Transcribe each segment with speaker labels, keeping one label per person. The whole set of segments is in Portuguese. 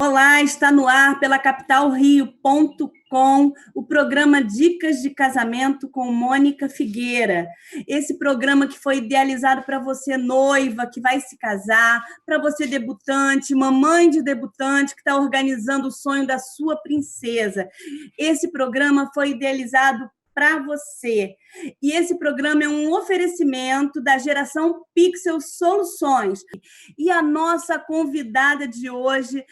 Speaker 1: Olá, está no ar pela capitalrio.com o programa Dicas de Casamento com Mônica Figueira. Esse programa que foi idealizado para você noiva, que vai se casar, para você debutante, mamãe de debutante, que está organizando o sonho da sua princesa. Esse programa foi idealizado para você. E esse programa é um oferecimento da Geração Pixel Soluções. E a nossa convidada de hoje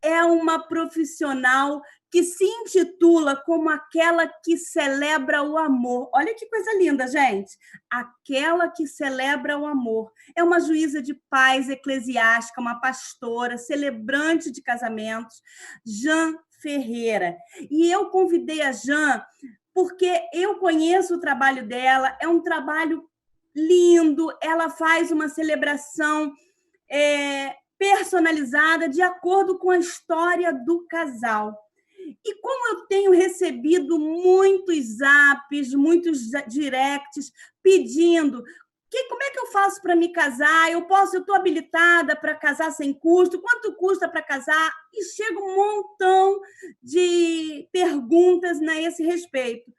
Speaker 1: é uma profissional que se intitula como aquela que celebra o amor. Olha que coisa linda, gente! Aquela que celebra o amor. É uma juíza de paz eclesiástica, uma pastora, celebrante de casamentos, Jan Ferreira. E eu convidei a Jan porque eu conheço o trabalho dela, é um trabalho lindo, ela faz uma celebração personalizada de acordo com a história do casal. E como eu tenho recebido muitos zaps, muitos directs pedindo como é que eu faço para me casar? Eu estou habilitada para casar sem custo? Quanto custa para casar? E chega um montão de perguntas a esse respeito.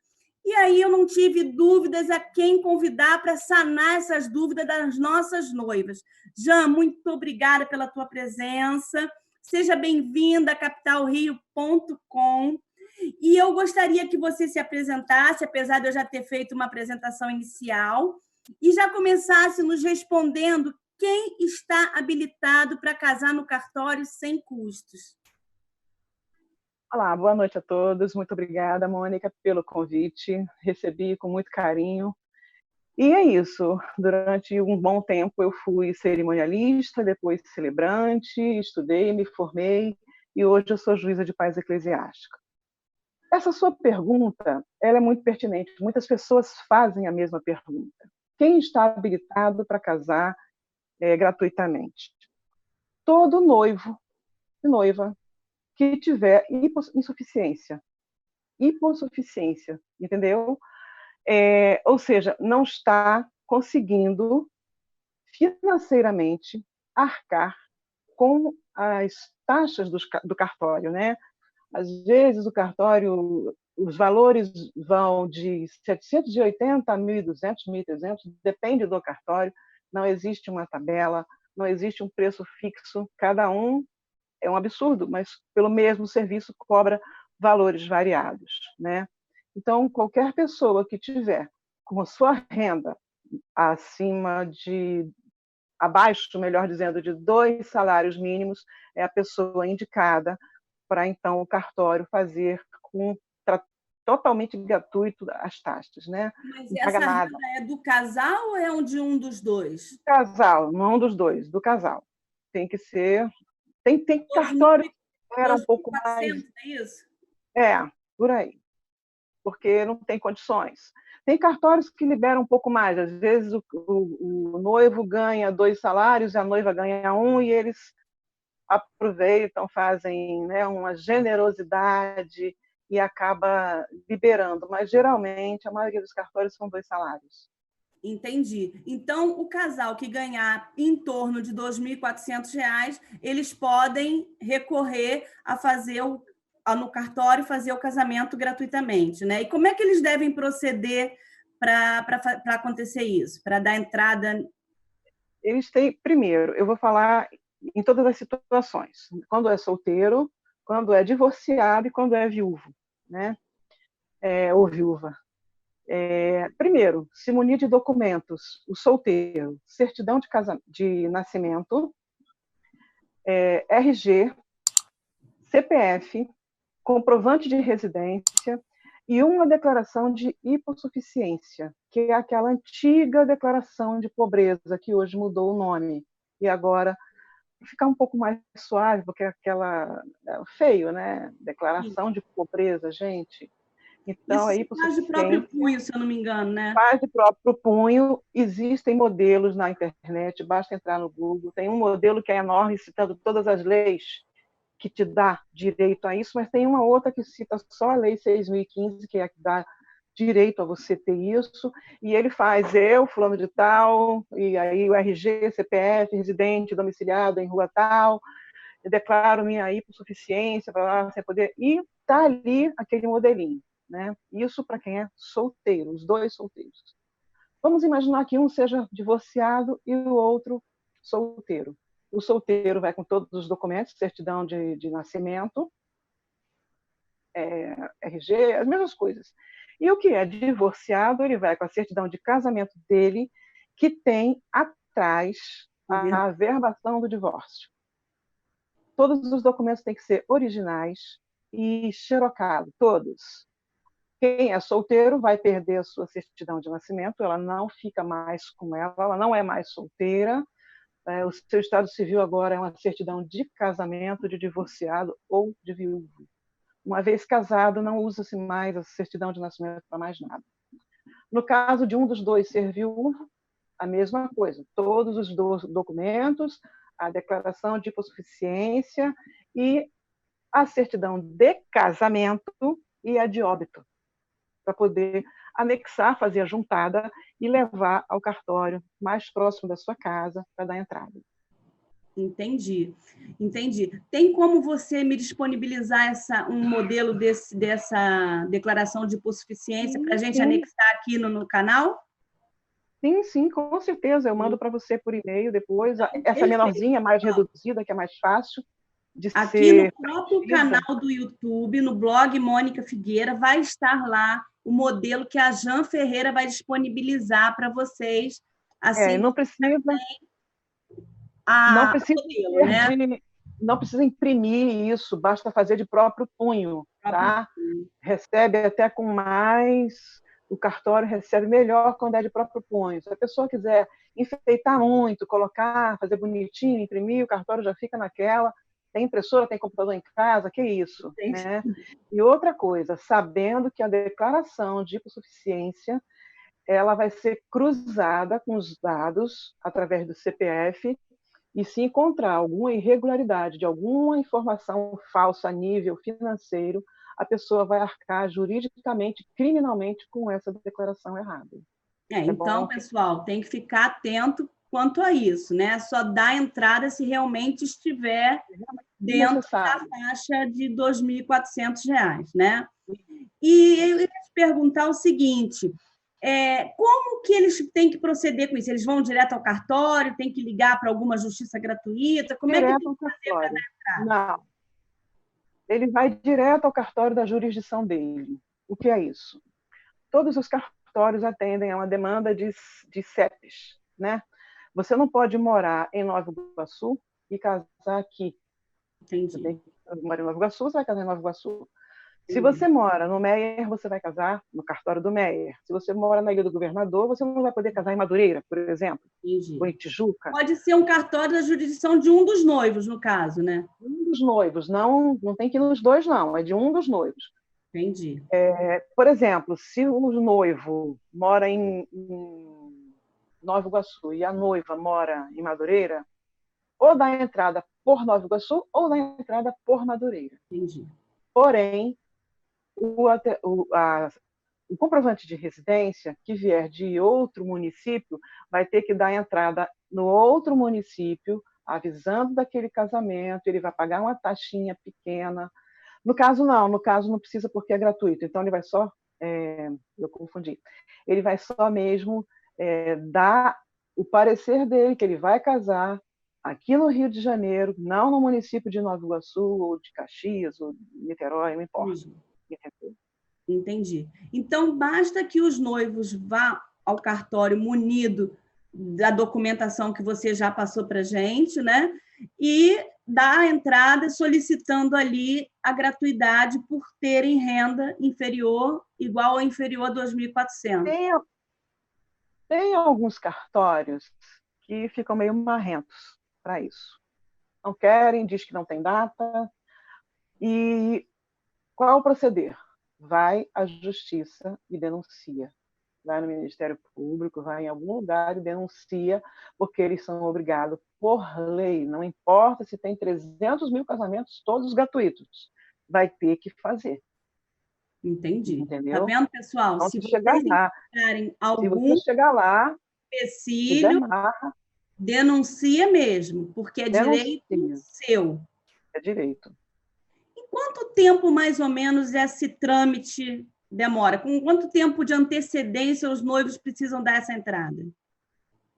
Speaker 1: E aí eu não tive dúvidas a quem convidar para sanar essas dúvidas das nossas noivas. Jan, muito obrigada pela tua presença. Seja bem-vinda a capitalrio.com. E eu gostaria que você se apresentasse, apesar de eu já ter feito uma apresentação inicial, e já começasse nos respondendo quem está habilitado para casar no cartório sem custos.
Speaker 2: Olá, boa noite a todos. Muito obrigada, Mônica, pelo convite. Recebi com muito carinho. E é isso. Durante um bom tempo eu fui cerimonialista, depois celebrante, estudei, me formei e hoje eu sou juíza de paz eclesiástica. Essa sua pergunta, ela é muito pertinente. Muitas pessoas fazem a mesma pergunta. Quem está habilitado para casar gratuitamente? Todo noivo e noiva que tiver hipossuficiência, entendeu? Ou seja, não está conseguindo financeiramente arcar com as taxas do cartório, né? Às vezes o cartório, os valores vão de 780 a 1.200, 1.300, depende do cartório, não existe uma tabela, não existe um preço fixo, cada um é um absurdo, mas pelo mesmo serviço cobra valores variados, né? Então, qualquer pessoa que tiver com a sua renda abaixo, melhor dizendo, de 2 salários mínimos, é a pessoa indicada para, então, o cartório fazer totalmente gratuito as taxas, né?
Speaker 1: Mas essa renda é do casal ou é de um dos dois?
Speaker 2: Do casal, não dos dois, do casal. Tem que ser... Tem cartório que era um pouco mais...
Speaker 1: É isso?
Speaker 2: Por aí. Porque não tem condições. Tem cartórios que liberam um pouco mais. Às vezes o noivo ganha 2 salários, a noiva ganha 1, e eles aproveitam, fazem, né, uma generosidade e acaba liberando. Mas, geralmente, a maioria dos cartórios são 2 salários.
Speaker 1: Entendi. Então, o casal que ganhar em torno de R$ 2.400, eles podem recorrer a fazer no cartório, fazer o casamento gratuitamente, né? E como é que eles devem proceder para acontecer isso, para dar entrada?
Speaker 2: Eles têm, primeiro, eu vou falar em todas as situações, quando é solteiro, quando é divorciado e quando é viúvo, né? Ou viúva. Primeiro, se munir de documentos, o solteiro, certidão de nascimento, RG, CPF, comprovante de residência e uma declaração de hipossuficiência, que é aquela antiga declaração de pobreza, que hoje mudou o nome. E agora, para ficar um pouco mais suave, porque aquela... feio, né? Declaração de pobreza, gente. Então,
Speaker 1: isso faz de próprio punho, se eu não me engano, né?
Speaker 2: Faz de próprio punho. Existem modelos na internet, basta entrar no Google. Tem um modelo que é enorme, citando todas as leis que te dá direito a isso, mas tem uma outra que cita só a Lei 6.015, que é a que dá direito a você ter isso, e ele faz fulano de tal, e aí o RG, CPF, residente, domiciliado em rua tal, eu declaro minha hipossuficiência, para você poder... E está ali aquele modelinho, né? Isso para quem é solteiro, os dois solteiros. Vamos imaginar que um seja divorciado e o outro solteiro. O solteiro vai com todos os documentos, certidão de nascimento, RG, as mesmas coisas. E o que é divorciado, ele vai com a certidão de casamento dele, que tem atrás a averbação do divórcio. Todos os documentos têm que ser originais e xerocados, todos. Quem é solteiro vai perder a sua certidão de nascimento, ela não fica mais com ela não é mais solteira. O seu estado civil agora é uma certidão de casamento, de divorciado ou de viúvo. Uma vez casado, não usa-se mais a certidão de nascimento para mais nada. No caso de um dos dois ser viúvo, a mesma coisa. Todos os documentos, a declaração de hipossuficiência e a certidão de casamento e a de óbito, para poder anexar, fazer a juntada e levar ao cartório mais próximo da sua casa para dar entrada.
Speaker 1: Entendi. Tem como você me disponibilizar um modelo dessa declaração de hipossuficiência para a gente anexar aqui no canal?
Speaker 2: Sim, com certeza. Eu mando para você por e-mail depois. Essa menorzinha, mais reduzida, que é mais fácil de ser...
Speaker 1: Aqui no próprio canal do YouTube, no blog Mônica Figueira, vai estar lá o modelo que a Jan Ferreira vai disponibilizar para vocês. Assim,
Speaker 2: não precisa... Não precisa imprimir isso, basta fazer de próprio punho, tá? Recebe até com mais, o cartório recebe melhor quando é de próprio punho. Se a pessoa quiser enfeitar muito, colocar, fazer bonitinho, imprimir, o cartório já fica naquela. Tem impressora, tem computador em casa, que isso, né? E outra coisa, sabendo que a declaração de hipossuficiência ela vai ser cruzada com os dados através do CPF. E se encontrar alguma irregularidade de alguma informação falsa a nível financeiro, a pessoa vai arcar juridicamente, criminalmente, com essa declaração errada.
Speaker 1: Então, pessoal, tem que ficar atento quanto a isso, né? Só dar entrada se realmente estiver dentro da faixa de R$ 2.400, né? E eu ia te perguntar o seguinte... como que eles têm que proceder com isso? Eles vão direto ao cartório, tem que ligar para alguma justiça gratuita? Como
Speaker 2: direto
Speaker 1: é que tem que fazer para dar entrada?
Speaker 2: Não. Ele vai direto ao cartório da jurisdição dele. O que é isso? Todos os cartórios atendem a uma demanda de CEPs, né? Você não pode morar em Nova Iguaçu e casar aqui.
Speaker 1: Entendi.
Speaker 2: Você mora em Nova Iguaçu, você vai casar em Nova Iguaçu. Se você mora no Meier, você vai casar no cartório do Meier. Se você mora na Ilha do Governador, você não vai poder casar em Madureira, por exemplo, ou em Tijuca.
Speaker 1: Pode ser um cartório da jurisdição de um dos noivos, no caso, né?
Speaker 2: Um dos noivos, não tem que ir nos dois, não, é de um dos noivos.
Speaker 1: Entendi.
Speaker 2: Por exemplo, se o noivo mora em Nova Iguaçu e a noiva mora em Madureira, ou dá entrada por Nova Iguaçu ou dá entrada por Madureira.
Speaker 1: Entendi.
Speaker 2: Porém, o comprovante de residência que vier de outro município vai ter que dar entrada no outro município, avisando daquele casamento, ele vai pagar uma taxinha pequena. No caso, não precisa porque é gratuito, então ele vai só, eu confundi, ele vai só mesmo dar o parecer dele, que ele vai casar aqui no Rio de Janeiro, não no município de Nova Iguaçu, ou de Caxias, ou de Niterói, não importa.
Speaker 1: Entendi. Então, basta que os noivos vá ao cartório munido da documentação que você já passou para a gente, né? E dá a entrada solicitando ali a gratuidade por terem renda inferior, igual ou inferior a 2.400.
Speaker 2: Tem alguns cartórios que ficam meio marrentos para isso. Não querem, diz que não tem data. E qual é o proceder? Vai à justiça e denuncia. Vai no Ministério Público, vai em algum lugar e denuncia, porque eles são obrigados, por lei, não importa se tem 300 mil casamentos, todos gratuitos, vai ter que fazer.
Speaker 1: Entendi.
Speaker 2: Entendeu?
Speaker 1: Tá vendo, pessoal?
Speaker 2: Então,
Speaker 1: se vocês encontrarem algum empecilho, denuncia mesmo, porque é direito seu.
Speaker 2: É direito.
Speaker 1: E quanto tempo, mais ou menos, esse trâmite demora? Com quanto tempo de antecedência os noivos precisam dar essa entrada?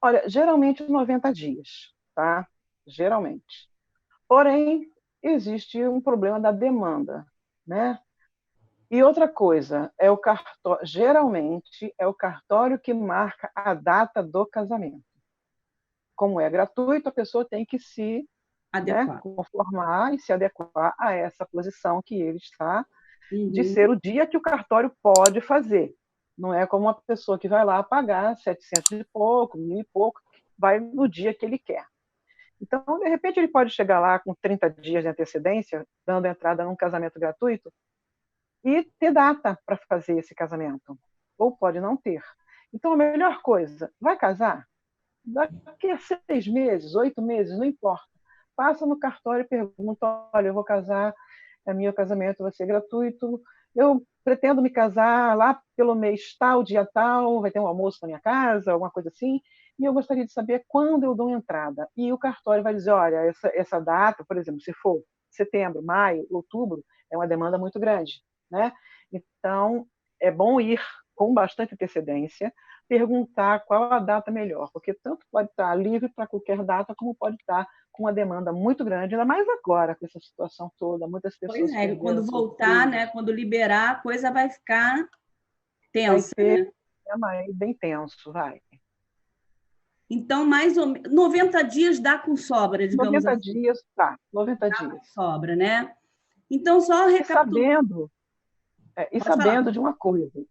Speaker 2: Olha, geralmente 90 dias, tá? Geralmente. Porém, existe um problema da demanda, né? E outra coisa, geralmente é o cartório que marca a data do casamento. Como é gratuito, a pessoa tem que se, né,
Speaker 1: Adequado.
Speaker 2: conformar e se adequar a essa posição que ele está, de
Speaker 1: Uhum.
Speaker 2: ser o dia que o cartório pode fazer. Não é como uma pessoa que vai lá pagar 700 e pouco, 1.000 e pouco, vai no dia que ele quer. Então, de repente, ele pode chegar lá com 30 dias de antecedência, dando entrada num casamento gratuito, e ter data para fazer esse casamento. Ou pode não ter. Então, a melhor coisa, vai casar? Daqui a 6 meses, 8 meses, não importa. Passa no cartório e pergunta: olha, eu vou casar, meu casamento vai ser gratuito, eu pretendo me casar lá pelo mês tal, dia tal, vai ter um almoço na minha casa, alguma coisa assim, e eu gostaria de saber quando eu dou entrada. E o cartório vai dizer: olha, essa data, por exemplo, se for setembro, maio, outubro, é uma demanda muito grande, né? Então, é bom ir com bastante antecedência, perguntar qual a data melhor, porque tanto pode estar livre para qualquer data, como pode estar com uma demanda muito grande, ainda mais agora, com essa situação toda, muitas
Speaker 1: Pois
Speaker 2: pessoas
Speaker 1: é,
Speaker 2: perderam
Speaker 1: quando
Speaker 2: seus
Speaker 1: voltar,
Speaker 2: filhos,
Speaker 1: né, quando liberar, a coisa vai ficar
Speaker 2: vai
Speaker 1: tensa,
Speaker 2: ter
Speaker 1: né?
Speaker 2: um tema aí bem tenso, vai.
Speaker 1: Então, mais ou menos 90 dias dá com sobra, digamos
Speaker 2: 90
Speaker 1: assim.
Speaker 2: dias, tá, 90
Speaker 1: Dá com
Speaker 2: dias.
Speaker 1: sobra, né? Então, só
Speaker 2: E
Speaker 1: recapitulando.
Speaker 2: sabendo, e
Speaker 1: Pode falar.
Speaker 2: sabendo de uma coisa,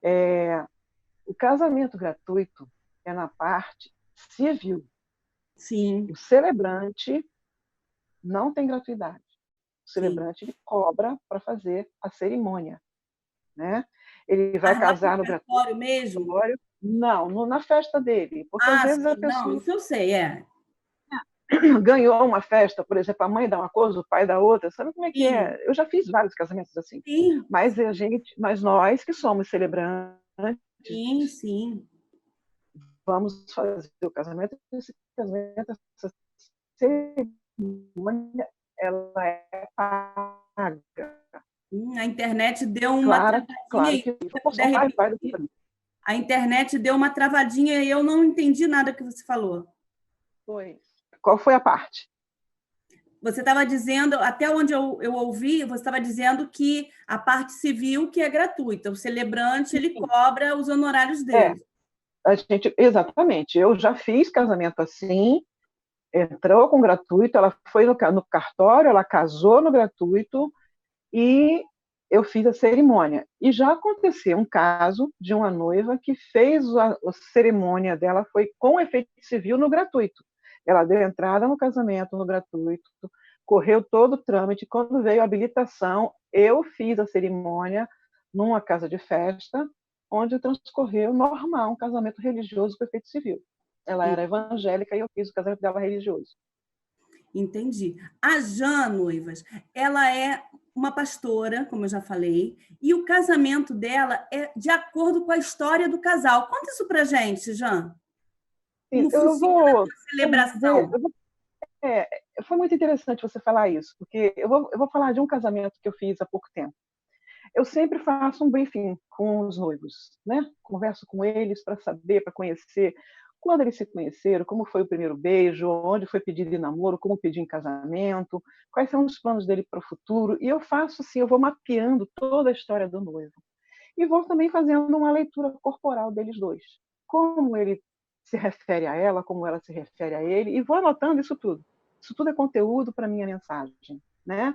Speaker 2: é, o casamento gratuito é na parte civil. O
Speaker 1: Sim,
Speaker 2: celebrante não tem gratuidade. O
Speaker 1: sim.
Speaker 2: celebrante ele cobra para fazer a cerimônia, né? Ele vai
Speaker 1: Mas lá no
Speaker 2: casar no
Speaker 1: cartório mesmo?
Speaker 2: gratuito? Não, na festa dele, porque às
Speaker 1: Ah,
Speaker 2: vezes a
Speaker 1: sim, não,
Speaker 2: pessoa
Speaker 1: isso eu sei, é.
Speaker 2: ganhou uma festa, por exemplo, a mãe dá uma coisa, o pai dá outra, sabe como é que
Speaker 1: Sim,
Speaker 2: é? Eu já fiz vários casamentos assim,
Speaker 1: sim,
Speaker 2: mas nós que somos celebrantes,
Speaker 1: sim, sim.
Speaker 2: vamos fazer o casamento, essa cerimônia, ela é paga.
Speaker 1: A internet deu uma
Speaker 2: Claro,
Speaker 1: travadinha
Speaker 2: claro
Speaker 1: aí.
Speaker 2: que
Speaker 1: Se você puder
Speaker 2: proporção vai do
Speaker 1: repetir,
Speaker 2: celebrante.
Speaker 1: a internet deu uma travadinha e eu não entendi nada que você falou.
Speaker 2: Pois. Qual foi a parte?
Speaker 1: Você estava dizendo, até onde eu ouvi, você estava dizendo que a parte civil que é gratuita, o celebrante ele cobra os honorários
Speaker 2: É,
Speaker 1: dele.
Speaker 2: exatamente. Eu já fiz casamento assim, entrou com gratuito, ela foi no cartório, ela casou no gratuito e eu fiz a cerimônia. E já aconteceu um caso de uma noiva que fez a cerimônia dela foi com efeito civil no gratuito. Ela deu entrada no casamento no gratuito, correu todo o trâmite. Quando veio a habilitação, eu fiz a cerimônia numa casa de festa, onde transcorreu normal, um casamento religioso com efeito civil. Ela era evangélica e eu fiz o casamento dela religioso.
Speaker 1: Entendi. A Jan Noivas, ela é uma pastora, como eu já falei, e o casamento dela é de acordo com a história do casal. Conta isso pra gente, Jan. Como
Speaker 2: Eu
Speaker 1: funciona
Speaker 2: vou
Speaker 1: a
Speaker 2: fazer.
Speaker 1: celebração?
Speaker 2: É, foi muito interessante você falar isso, porque eu vou falar de um casamento que eu fiz há pouco tempo. Eu sempre faço um briefing com os noivos, né? Converso com eles para saber, para conhecer quando eles se conheceram, como foi o primeiro beijo, onde foi pedido em namoro, como pedir em casamento, quais são os planos dele para o futuro. E eu faço assim, eu vou mapeando toda a história do noivo. E vou também fazendo uma leitura corporal deles dois. Como ele se refere a ela, como ela se refere a ele, e vou anotando isso tudo. Isso tudo é conteúdo para minha mensagem, né?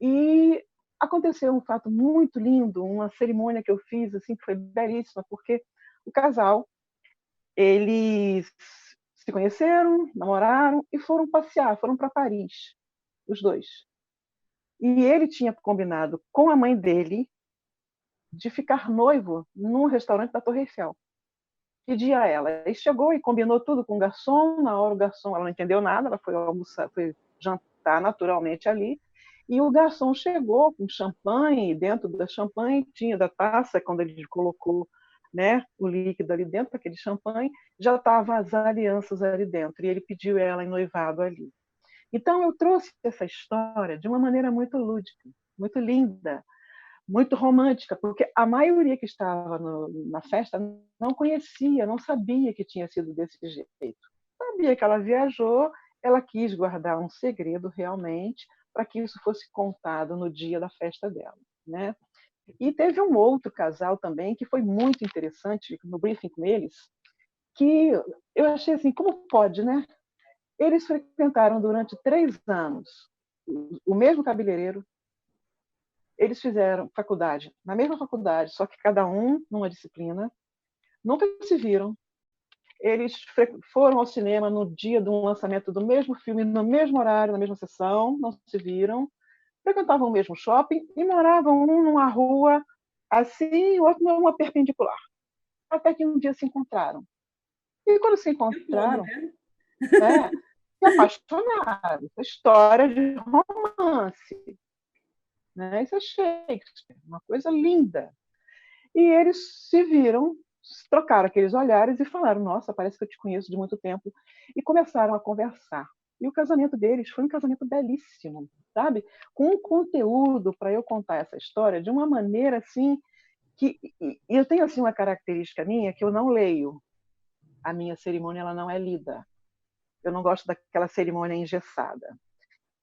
Speaker 2: E aconteceu um fato muito lindo, uma cerimônia que eu fiz assim que foi belíssima, porque o casal eles se conheceram, namoraram e foram passear, foram para Paris, os dois. E ele tinha combinado com a mãe dele de ficar noivo num restaurante da Torre Eiffel. Pedi a ela. E chegou e combinou tudo com o garçom. Na hora o garçom, ela não entendeu nada, ela foi almoçar, foi jantar naturalmente ali. E o garçom chegou com champanhe, e dentro da champanhe tinha da taça, quando ele colocou, né, o líquido ali dentro, aquele champanhe, já estavam as alianças ali dentro. E ele pediu ela em noivado ali. Então, eu trouxe essa história de uma maneira muito lúdica, muito linda, muito romântica, porque a maioria que estava na festa não conhecia, não sabia que tinha sido desse jeito. Sabia que ela viajou, ela quis guardar um segredo realmente, para que isso fosse contado no dia da festa dela, né? E teve um outro casal também que foi muito interessante no briefing com eles, que eu achei assim, como pode, né? Eles frequentaram durante 3 anos o mesmo cabeleireiro, eles fizeram faculdade na mesma faculdade, só que cada um numa disciplina, nunca se viram. Eles foram ao cinema no dia do lançamento do mesmo filme, no mesmo horário, na mesma sessão, não se viram, frequentavam o mesmo shopping e moravam um numa rua assim, o outro numa perpendicular. Até que um dia se encontraram. E quando se
Speaker 1: Como,
Speaker 2: encontraram,
Speaker 1: né?
Speaker 2: né, se apaixonaram. História de romance. Né? Isso é Shakespeare, uma coisa linda. E eles se viram, trocaram aqueles olhares e falaram: Nossa, parece que eu te conheço de muito tempo. E começaram a conversar. E o casamento deles foi um casamento belíssimo, sabe? Com um conteúdo para eu contar essa história de uma maneira assim que e eu tenho assim uma característica minha que eu não leio. A minha cerimônia ela não é lida. Eu não gosto daquela cerimônia engessada.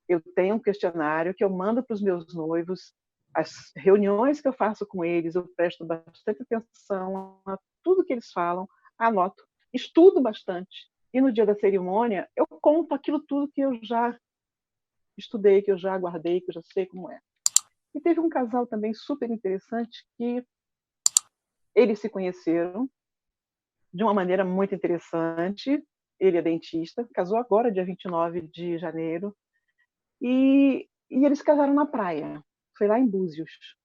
Speaker 2: Eu tenho um questionário que eu mando para os meus noivos, as reuniões que eu faço com eles, eu presto bastante atenção a tudo que eles falam, anoto, estudo bastante. E no dia da cerimônia, eu conto aquilo tudo que eu já estudei, que eu já guardei, que eu já sei como é. E teve um casal também super interessante que eles se conheceram de uma maneira muito interessante. Ele é dentista, casou agora, dia 29 de janeiro, e eles casaram na praia. Foi lá em Búzios.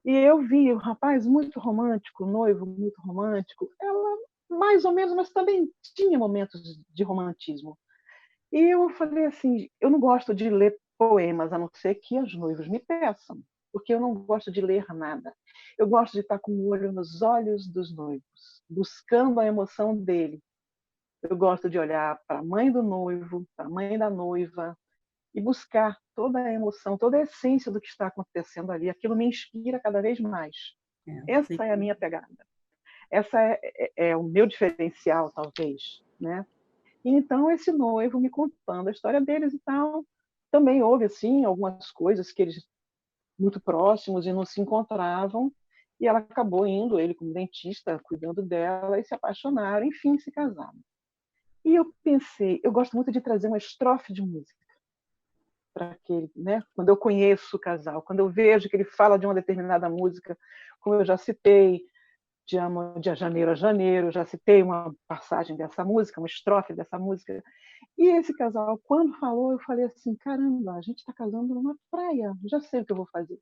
Speaker 2: E eu vi o rapaz muito romântico, o noivo muito romântico. Ela, mais ou menos, mas também tinha momentos de romantismo. E eu falei assim: eu não gosto de ler poemas, a não ser que os noivos me peçam, porque eu não gosto de ler nada. Eu gosto de estar com o olho nos olhos dos noivos, buscando a emoção dele. Eu gosto de olhar para a mãe do noivo, para a mãe da noiva, e buscar toda a emoção, toda a essência do que está acontecendo ali. Aquilo me inspira cada vez mais.
Speaker 1: Sei
Speaker 2: Essa é a
Speaker 1: que-
Speaker 2: minha pegada. Essa é o meu diferencial, talvez, né? E então esse noivo me contando a história deles e tal, também houve assim algumas coisas que eles muito próximos e não se encontravam, e ela acabou indo, ele como dentista, cuidando dela, e se apaixonaram, enfim, se casaram. E eu pensei, eu gosto muito de trazer uma estrofe de música para aquele, né? Quando eu conheço o casal, quando eu vejo que ele fala de uma determinada música, como eu já citei, de janeiro a janeiro, já citei uma passagem dessa música, uma estrofe dessa música. E esse casal, quando falou, eu falei assim: caramba, a gente está casando numa praia, já sei o que eu vou fazer.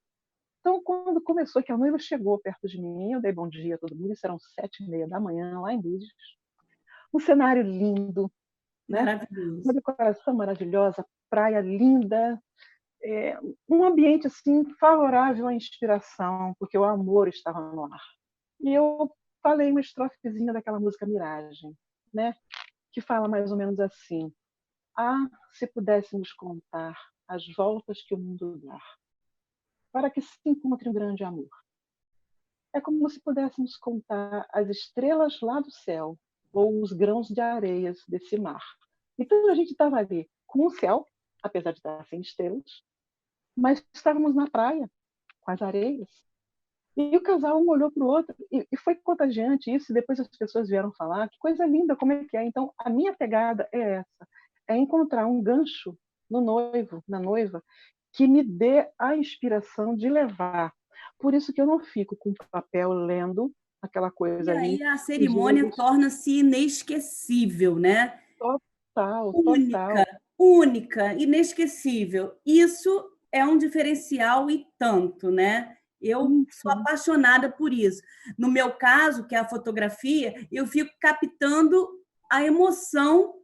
Speaker 2: Então, quando começou, que a noiva chegou perto de mim, eu dei bom dia a todo mundo, isso eram 7h30 da manhã, lá em Búzios. Um cenário lindo, né? Uma
Speaker 1: Maravilhoso.
Speaker 2: decoração maravilhosa, praia linda, um ambiente assim favorável à inspiração, porque o amor estava no ar. E eu falei uma estrofezinha daquela música Miragem, né? Que fala mais ou menos assim: Ah, se pudéssemos contar as voltas que o mundo dá, para que se encontre um grande amor. É como se pudéssemos contar as estrelas lá do céu ou os grãos de areias desse mar. Então a gente estava ali com o céu, apesar de estar sem estrelas, mas estávamos na praia, com as areias. E o casal um olhou para o outro e foi contagiante isso. E depois as pessoas vieram falar: que coisa linda, como é que é? Então, a minha pegada é essa: é encontrar um gancho no noivo, na noiva, que me dê a inspiração de levar. Por isso que eu não fico com papel lendo aquela
Speaker 1: E
Speaker 2: coisa ali,
Speaker 1: aí a
Speaker 2: os
Speaker 1: cerimônia
Speaker 2: livros.
Speaker 1: torna-se inesquecível, né?
Speaker 2: Total,
Speaker 1: Única,
Speaker 2: total.
Speaker 1: única, inesquecível. Isso é um diferencial e tanto, né? Eu
Speaker 2: Sim,
Speaker 1: sou
Speaker 2: sim,
Speaker 1: apaixonada por isso. No meu caso, que é a fotografia, eu fico captando a emoção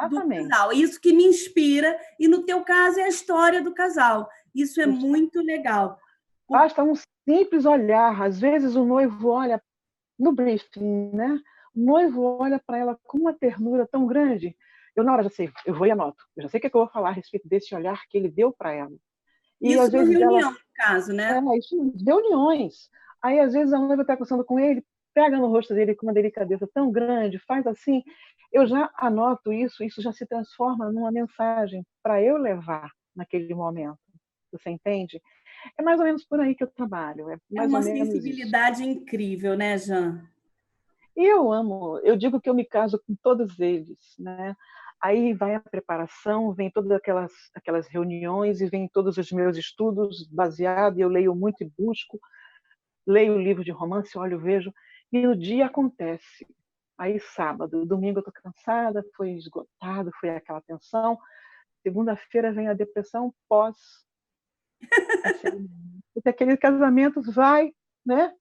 Speaker 1: do
Speaker 2: exatamente.
Speaker 1: casal. Isso que me inspira, e no teu caso é a história do casal. Isso é muito legal. Porque
Speaker 2: Basta um simples olhar. Às vezes o noivo olha no briefing, né? O noivo olha para ela com uma ternura tão grande Eu, na hora, já sei, eu vou e anoto. Eu já sei o que eu vou falar a respeito desse olhar que ele deu para ela. E,
Speaker 1: Isso
Speaker 2: às
Speaker 1: na
Speaker 2: vezes, ela...
Speaker 1: reunião, no caso, né?
Speaker 2: Isso, reuniões. Aí, às vezes, a noiva está conversando com ele, pega no rosto dele com uma delicadeza tão grande, faz assim. Eu já anoto isso já se transforma numa mensagem para eu levar naquele momento. Você entende? É mais ou menos por aí que eu trabalho. É
Speaker 1: É
Speaker 2: mais ou
Speaker 1: uma
Speaker 2: menos isso.
Speaker 1: sensibilidade incrível, né, Jean?
Speaker 2: Eu amo, eu digo que eu me caso com todos eles, né? Aí vai a preparação, vem todas aquelas reuniões e vem todos os meus estudos baseados, eu leio muito e busco, leio o livro de romance, olho, vejo, e o dia acontece. Aí sábado, domingo eu estou cansada, foi esgotado, foi aquela tensão. Segunda-feira vem a depressão pós a cerimônia. Porque aquele casamento vai, né?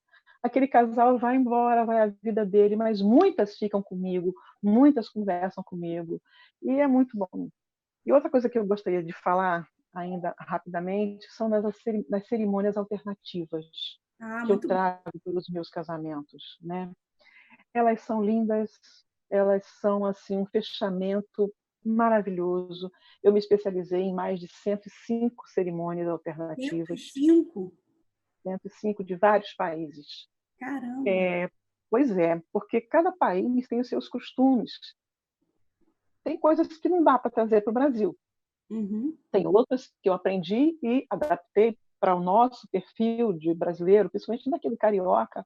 Speaker 2: Aquele casal vai embora, vai a vida dele, mas muitas ficam comigo, muitas conversam comigo, e é muito bom. E outra coisa que eu gostaria de falar ainda rapidamente são das cerimônias alternativas
Speaker 1: Ah,
Speaker 2: que eu
Speaker 1: muito bom.
Speaker 2: trago pelos meus casamentos, né? Elas são lindas, elas são assim um fechamento maravilhoso. Eu me especializei em mais de 105 cerimônias alternativas,
Speaker 1: 105?
Speaker 2: 105 de vários países.
Speaker 1: Caramba!
Speaker 2: Pois é, porque cada país tem os seus costumes. Tem coisas que não dá para trazer para o Brasil.
Speaker 1: Uhum.
Speaker 2: Tem outras que eu aprendi e adaptei para o nosso perfil de brasileiro, principalmente daquele carioca,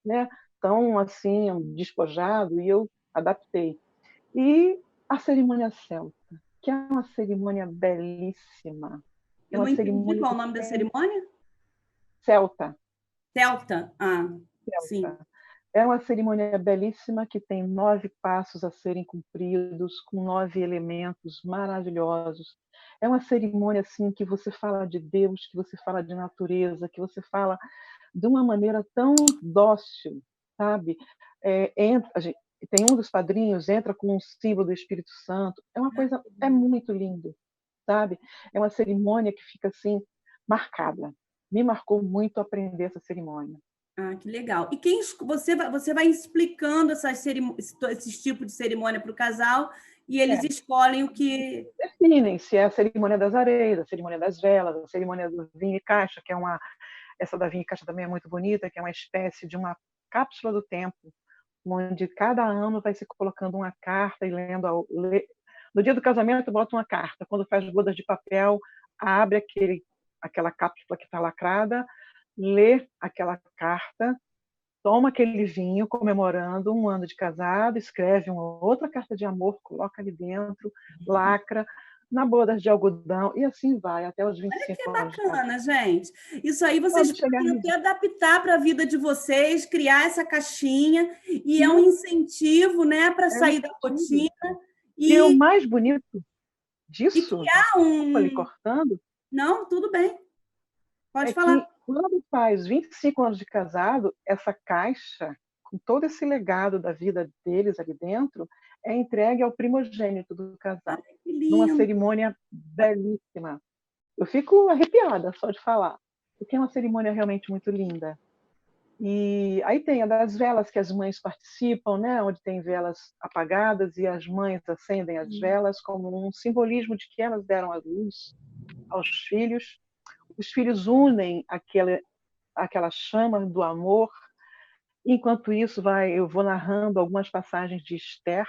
Speaker 2: né? Tão assim despojado, e eu adaptei. E a cerimônia celta, que é uma cerimônia belíssima. É
Speaker 1: Eu
Speaker 2: uma
Speaker 1: não entendi
Speaker 2: cerimônia
Speaker 1: qual é
Speaker 2: que
Speaker 1: o nome da
Speaker 2: tem
Speaker 1: cerimônia?
Speaker 2: celta,
Speaker 1: Celta. Ah, sim.
Speaker 2: celta. É uma cerimônia belíssima que tem 9 passos a serem cumpridos, com 9 elementos maravilhosos. É uma cerimônia assim que você fala de Deus, que você fala de natureza, que você fala de uma maneira tão dócil, sabe? Tem um dos padrinhos entra com um símbolo do Espírito Santo. É uma coisa, é muito lindo, sabe? É uma cerimônia que fica assim marcada. Me marcou muito aprender essa cerimônia.
Speaker 1: Ah, que legal. E quem você vai explicando esses tipos de cerimônia para o casal e eles
Speaker 2: É.
Speaker 1: escolhem o que.
Speaker 2: Definem se é a cerimônia das areias, a cerimônia das velas, a cerimônia do vinho e caixa, que é essa da vinho e caixa também é muito bonita, que é uma espécie de uma cápsula do tempo, onde cada ano vai se colocando uma carta e lendo. No dia do casamento, bota uma carta. Quando faz bodas de papel, abre aquela cápsula que está lacrada, lê aquela carta, toma aquele vinho comemorando um ano de casado, escreve uma outra carta de amor, coloca ali dentro, lacra, na bodas de algodão, e assim vai, até os
Speaker 1: Olha que
Speaker 2: 25 anos de casado.
Speaker 1: bacana, gente. Isso aí vocês
Speaker 2: Quando chegar
Speaker 1: podem
Speaker 2: no
Speaker 1: até
Speaker 2: dia.
Speaker 1: adaptar para a vida de vocês, criar essa caixinha, e é um incentivo, né, para
Speaker 2: É um
Speaker 1: sair da
Speaker 2: incentivo.
Speaker 1: rotina
Speaker 2: E o
Speaker 1: e,
Speaker 2: mais bonito
Speaker 1: e
Speaker 2: disso,
Speaker 1: criar
Speaker 2: desculpa lhe
Speaker 1: um.
Speaker 2: cortando,
Speaker 1: Não, tudo bem, pode
Speaker 2: é
Speaker 1: falar.
Speaker 2: que quando faz 25 anos de casado, essa caixa, com todo esse legado da vida deles ali dentro, é entregue ao primogênito do casal,
Speaker 1: Olha que
Speaker 2: numa
Speaker 1: lindo.
Speaker 2: cerimônia belíssima. Eu fico arrepiada só de falar, porque é uma cerimônia realmente muito linda. E aí tem a das velas que as mães participam, né, onde tem velas apagadas e as mães acendem as velas como um simbolismo de que elas deram a luz aos filhos. Os filhos unem aquela chama do amor. Enquanto isso, eu vou narrando algumas passagens de Esther,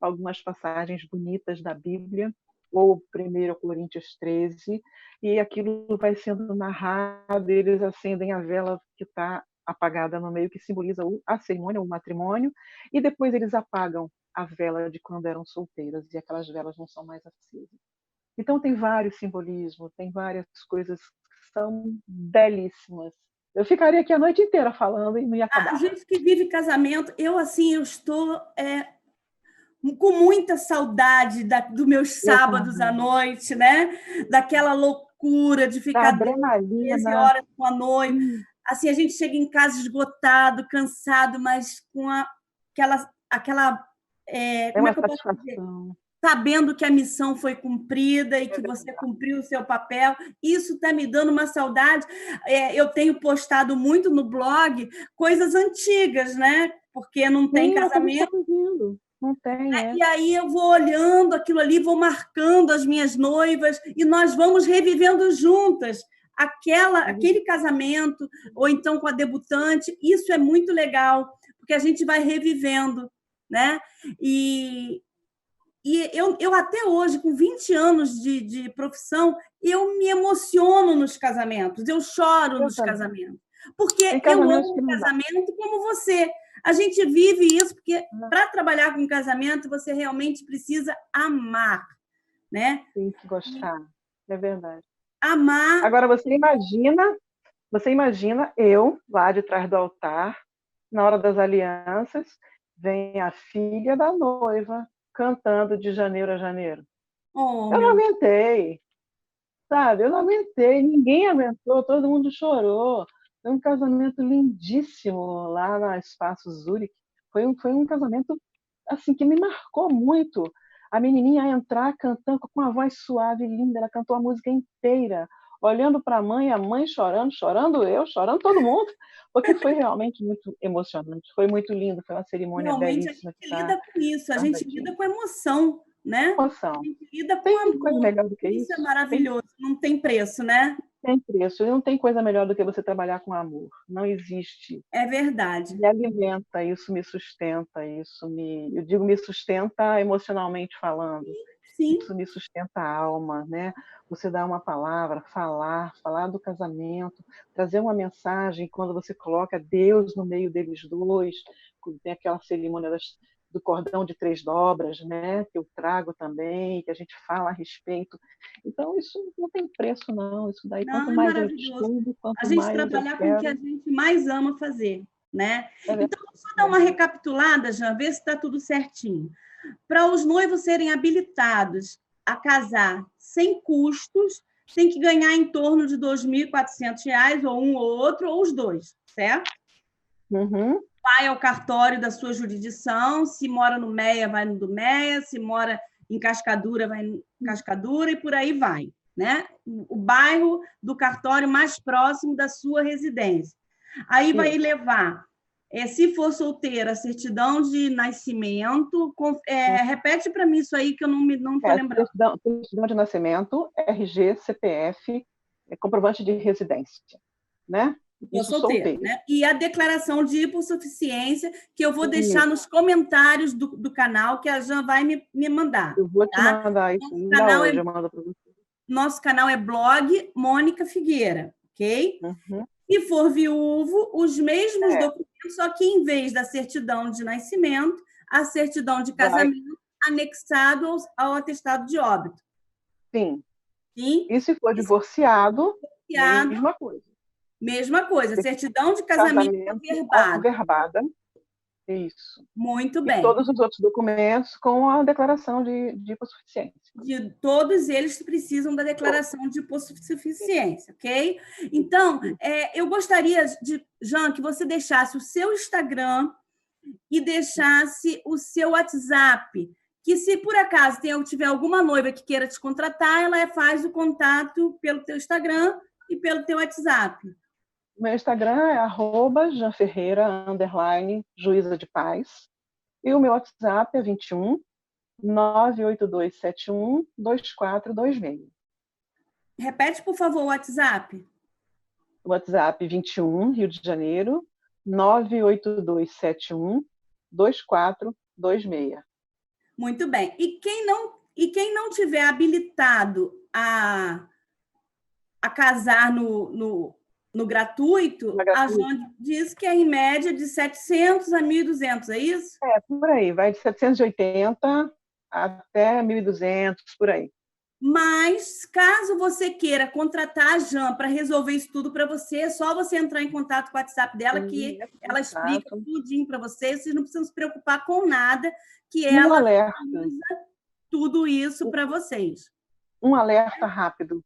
Speaker 2: algumas passagens bonitas da Bíblia, ou 1 Coríntios 13, e aquilo vai sendo narrado, eles acendem a vela que está apagada no meio, que simboliza a cerimônia, o matrimônio, e depois eles apagam a vela de quando eram solteiras, e aquelas velas não são mais acesas. Então tem vários simbolismos, tem várias coisas que são belíssimas. Eu ficaria aqui a noite inteira falando e não ia
Speaker 1: A
Speaker 2: acabar.
Speaker 1: gente que vive casamento, eu estou com muita saudade dos meus
Speaker 2: Eu
Speaker 1: sábados à
Speaker 2: também.
Speaker 1: noite, né? Daquela loucura de
Speaker 2: Da
Speaker 1: ficar 12, 13
Speaker 2: adrenalina.
Speaker 1: horas com a noiva. Assim, a gente chega em casa esgotado, cansado, mas com
Speaker 2: É
Speaker 1: como é
Speaker 2: uma
Speaker 1: que eu posso dizer?
Speaker 2: satisfação.
Speaker 1: Sabendo que a missão foi cumprida e
Speaker 2: É
Speaker 1: que você
Speaker 2: verdade.
Speaker 1: cumpriu o seu papel. Isso está me dando uma saudade. Eu tenho postado muito no blog coisas antigas, né? Porque não tem
Speaker 2: Sim, é o que a gente está
Speaker 1: casamento.
Speaker 2: fazendo. Não tem, é.
Speaker 1: E aí eu vou olhando aquilo ali, vou marcando as minhas noivas e nós vamos revivendo juntas aquele casamento, ou então com a debutante. Isso é muito legal, porque a gente vai revivendo, né? E eu até hoje, com 20 anos de profissão, eu me emociono nos casamentos, eu choro nos casamentos. Porque eu amo o casamento como você. A gente vive isso, porque para trabalhar com casamento, você realmente precisa amar, né?
Speaker 2: Tem que gostar, é verdade.
Speaker 1: Amar.
Speaker 2: Agora, você imagina eu, lá de trás do altar, na hora das alianças, vem a filha da noiva cantando de janeiro a janeiro.
Speaker 1: Oh,
Speaker 2: eu não aguentei, sabe? Eu não aguentei, ninguém aguentou, todo mundo chorou. Foi um casamento lindíssimo lá na Espaço Zurich. Foi um casamento assim que me marcou muito. A menininha entrar cantando com uma voz suave e linda, ela cantou a música inteira, olhando para a mãe chorando, chorando eu, chorando todo mundo, porque foi realmente muito emocionante, foi muito lindo, foi uma cerimônia
Speaker 1: realmente
Speaker 2: belíssima.
Speaker 1: A gente lida com isso, a gente lida com emoção, né?
Speaker 2: Emoção.
Speaker 1: A gente lida com
Speaker 2: tem
Speaker 1: amor.
Speaker 2: Coisa melhor do que
Speaker 1: isso é maravilhoso, não tem preço, né?
Speaker 2: Tem preço. E não tem coisa melhor do que você trabalhar com amor. Não existe.
Speaker 1: É verdade.
Speaker 2: Me alimenta, isso me sustenta, eu digo me sustenta emocionalmente falando.
Speaker 1: Sim.
Speaker 2: Isso me sustenta a alma, né? Você dá uma palavra, falar do casamento, trazer uma mensagem quando você coloca Deus no meio deles dois, tem aquela cerimônia do cordão de 3 dobras, né? Que eu trago também, que a gente fala a respeito. Então, isso não tem preço, não. Isso daí,
Speaker 1: não,
Speaker 2: quanto
Speaker 1: é
Speaker 2: mais eu
Speaker 1: maravilhoso.
Speaker 2: estudo, quanto
Speaker 1: A gente
Speaker 2: mais eu
Speaker 1: trabalhar com o que a
Speaker 2: quero...
Speaker 1: gente mais ama fazer, né? Então, vamos só dar uma recapitulada, já, ver se está tudo certinho. Para os noivos serem habilitados a casar sem custos, tem que ganhar em torno de R$ 2.400, ou um ou outro, ou os dois, certo?
Speaker 2: Uhum.
Speaker 1: Vai ao cartório da sua jurisdição, se mora no MEA, vai no do MEA, se mora em Cascadura, vai em Cascadura, e por aí vai, né? O bairro do cartório mais próximo da sua residência. Aí vai levar, se for solteira, certidão de nascimento. Repete para mim isso aí, que eu não estou lembrando.
Speaker 2: Certidão de nascimento, RG, CPF, comprovante de residência, né? Isso solteiro.
Speaker 1: Né? E a declaração de hipossuficiência, que eu vou deixar nos comentários do canal, que a Jan vai me mandar.
Speaker 2: Eu vou te mandar isso ainda hoje, eu mando para você.
Speaker 1: Nosso canal é blog Mônica Figueira, ok?
Speaker 2: Uhum.
Speaker 1: Se for viúvo, os mesmos documentos, só que em vez da certidão de nascimento, a certidão de casamento anexado ao atestado de óbito.
Speaker 2: Sim.
Speaker 1: Sim?
Speaker 2: E se for divorciado, mesma coisa.
Speaker 1: Mesma coisa, certidão de casamento
Speaker 2: averbada. Isso.
Speaker 1: Muito bem.
Speaker 2: E todos os outros documentos com a declaração de hipossuficiência.
Speaker 1: Todos eles precisam da declaração de hipossuficiência, ok? Então, eu gostaria, Jan, que você deixasse o seu Instagram e deixasse o seu WhatsApp, que se por acaso tiver alguma noiva que queira te contratar, ela faz o contato pelo teu Instagram e pelo teu WhatsApp.
Speaker 2: Meu Instagram é @janferreira, _juíza de paz. E o meu WhatsApp é 21 98271 2426.
Speaker 1: Repete, por favor, o WhatsApp.
Speaker 2: WhatsApp 21, Rio de Janeiro, 98271 2426.
Speaker 1: Muito bem. E quem não tiver habilitado a casar no gratuito, a João diz que é em média de 700 a 1.200, é isso?
Speaker 2: Por aí, vai de 780 até 1.200, por aí.
Speaker 1: Mas, caso você queira contratar a Jan para resolver isso tudo para você, é só você entrar em contato com o WhatsApp dela, que ela explica tudinho para vocês. Vocês não precisam se preocupar com nada, que ela usa tudo isso para vocês.
Speaker 2: Um alerta rápido.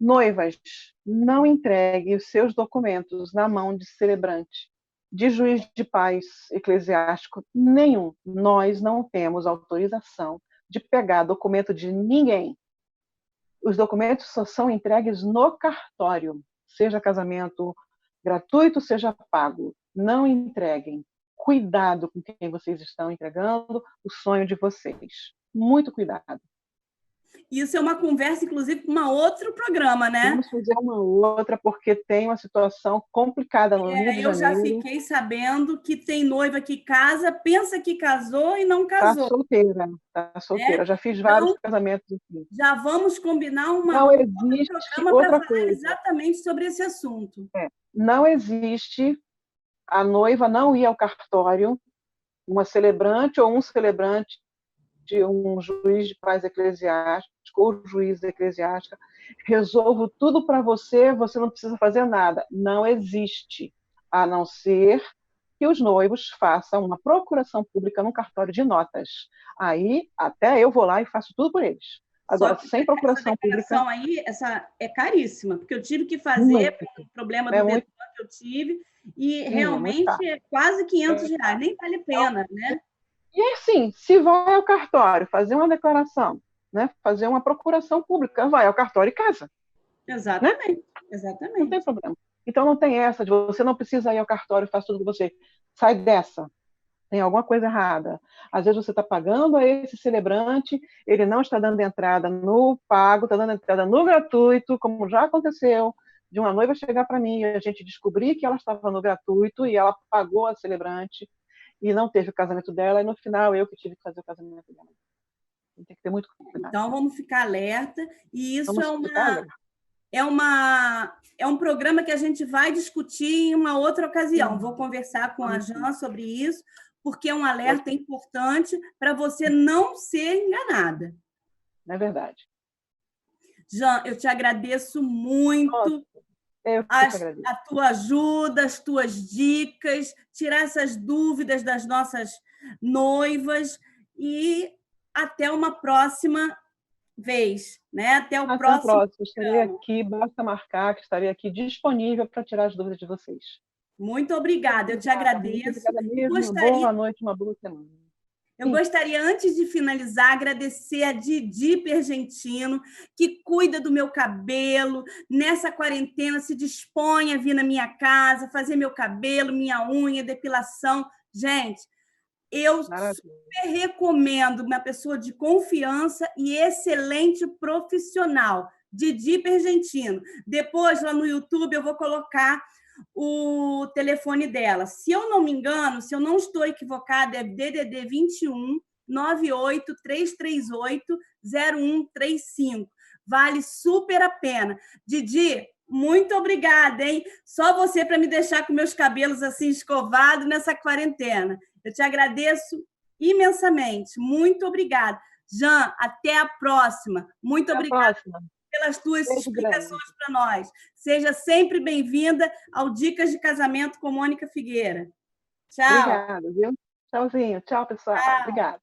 Speaker 2: Noivas, não entregue os seus documentos na mão de celebrante, de juiz de paz eclesiástico nenhum. Nós não temos autorização de pegar documento de ninguém. Os documentos só são entregues no cartório, seja casamento gratuito, seja pago. Não entreguem. cuidado com quem vocês estão entregando o sonho de vocês. Muito cuidado.
Speaker 1: Isso é uma conversa, inclusive, com um outro programa, né?
Speaker 2: Vamos fazer uma outra, porque tem uma situação complicada no Rio de
Speaker 1: Eu já
Speaker 2: Janeiro.
Speaker 1: fiquei sabendo que tem noiva que casa, pensa que casou e não
Speaker 2: Está
Speaker 1: casou.
Speaker 2: solteira, está solteira. Já fiz vários casamentos assim.
Speaker 1: Já vamos combinar um
Speaker 2: não existe
Speaker 1: programa para falar exatamente sobre esse assunto.
Speaker 2: Não existe a noiva não ir ao cartório, uma celebrante ou um celebrante de um juiz de paz eclesiástico ou juiz eclesiástica, resolvo tudo para você, você não precisa fazer nada. Não existe, a não ser que os noivos façam uma procuração pública no cartório de notas. Aí, até eu vou lá e faço tudo por eles. Agora, sem procuração pública...
Speaker 1: aí, essa é caríssima, porque eu tive que fazer por um problema do Detran que eu tive, e realmente é quase R$500, nem vale a pena, né?
Speaker 2: E assim, se vai ao cartório fazer uma declaração, né, fazer uma procuração pública, vai ao cartório e casa.
Speaker 1: Exatamente,
Speaker 2: né?
Speaker 1: Exatamente.
Speaker 2: Não tem problema. Então não tem essa de você não precisa ir ao cartório e faz tudo que você... Sai dessa. Tem alguma coisa errada. Às vezes você está pagando a esse celebrante, ele não está dando entrada no pago, está dando entrada no gratuito, como já aconteceu, de uma noiva chegar para mim e a gente descobrir que ela estava no gratuito e ela pagou a celebrante e não teve o casamento dela, e no final eu que tive que fazer o casamento dela. Tem que ter muito cuidado.
Speaker 1: Então, vamos ficar alerta, e isso é um programa que a gente vai discutir em uma outra ocasião. Vou conversar com a Jan sobre isso, porque é um alerta importante para você não ser enganada.
Speaker 2: É verdade.
Speaker 1: Jan, eu te agradeço muito. A tua ajuda, as tuas dicas, tirar essas dúvidas das nossas noivas, e até uma próxima vez, né? Até o próximo.
Speaker 2: Estarei aqui, basta marcar que estarei aqui disponível para tirar as dúvidas de vocês.
Speaker 1: Muito obrigada, eu te agradeço.
Speaker 2: Obrigada mesmo. Boa noite, uma boa semana.
Speaker 1: Eu gostaria, antes de finalizar, agradecer a Didi Pergentino, que cuida do meu cabelo. Nessa quarentena, se dispõe a vir na minha casa, fazer meu cabelo, minha unha, depilação. Gente, eu super recomendo uma pessoa de confiança e excelente profissional, Didi Pergentino. Depois, lá no YouTube, eu vou colocar o telefone dela. Se eu não me engano, se eu não estou equivocada, é DDD 21 98 338 0135. Vale super a pena. Didi, muito obrigada, hein? Só você para me deixar com meus cabelos assim escovados nessa quarentena. Eu te agradeço imensamente. Muito obrigada. Jan, até a próxima. Muito obrigada pelas tuas explicações para nós. Seja sempre bem-vinda ao Dicas de Casamento com Mônica Figueira. Tchau.
Speaker 2: Obrigada, viu? Tchauzinho. Tchau, pessoal. Obrigada.